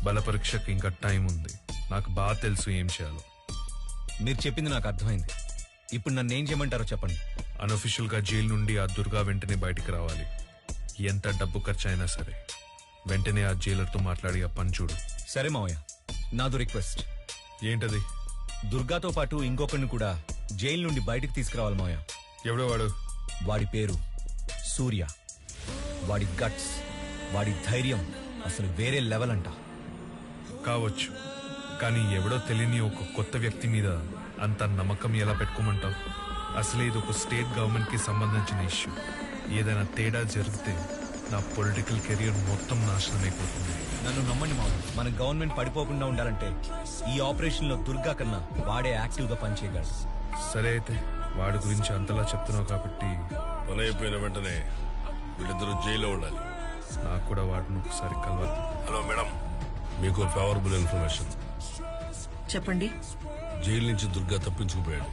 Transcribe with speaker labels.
Speaker 1: బల పరీక్షకి ఇంకా టైం ఉంది. నాకు బాగా తెలుసు ఏం చేయాలో.
Speaker 2: మీరు చెప్పింది నాకు అర్థమైంది. ఇప్పుడు నన్ను ఏం చేయమంటారో చెప్పండి.
Speaker 1: అన్అఫిషియల్ గా జైలు నుండి ఆ దుర్గా వెంటనే బయటికి రావాలి. ఎంత డబ్బు ఖర్చు అయినా సరే. వెంటనే ఆ జైలర్తో మాట్లాడి ఆ పని చూడు.
Speaker 2: సరే మావయ్య, నాదో రిక్వెస్ట్.
Speaker 1: ఏంటది?
Speaker 2: దుర్గాతో పాటు ఇంకొకరిని కూడా జైలు నుండి బయటికి తీసుకురావాలి మావయ్య.
Speaker 1: ఎవడో వాడు?
Speaker 2: వాడి పేరు సూర్య. వాడి గట్స్, వాడి ధైర్యం అసలు వేరే లెవెల్ అంట.
Speaker 1: కావచ్చు, కానీ ఎవడో తెలియని ఒక కొత్త వ్యక్తి మీద అంత నమ్మకం ఎలా పెట్టుకోమంటావు? అసలే ఇది ఒక స్టేట్ గవర్నమెంట్ కి సంబంధించిన ఇష్యూ. ఏదైనా తేడా జరిగితే నా పొలిటికల్ కెరియర్ మొత్తం నాశనం అయిపోతుంది.
Speaker 2: నన్ను నమ్మండి మావయ్య, మన గవర్నమెంట్ పడిపోకుండా ఉండాలంటే ఈ ఆపరేషన్ లో దుర్గా కన్నా వాడే యాక్టివ్ గా పనిచేయగలడు.
Speaker 1: సరే అయితే, వాడి గురించి అంతలా చెప్తున్నావు కాబట్టి
Speaker 3: పని అయిపోయిన వెంటనే వీళ్ళిద్దరూ జైల్లో ఉండాలి.
Speaker 1: నాకు కూడా వాడిని ఒకసారి కలవాలి.
Speaker 3: హలో మేడం, మీకు ఫేవరబుల్ ఇన్ఫర్మేషన్.
Speaker 4: చెప్పండి.
Speaker 3: జైలు నుంచి దుర్గా తప్పించుకుపోయాడు.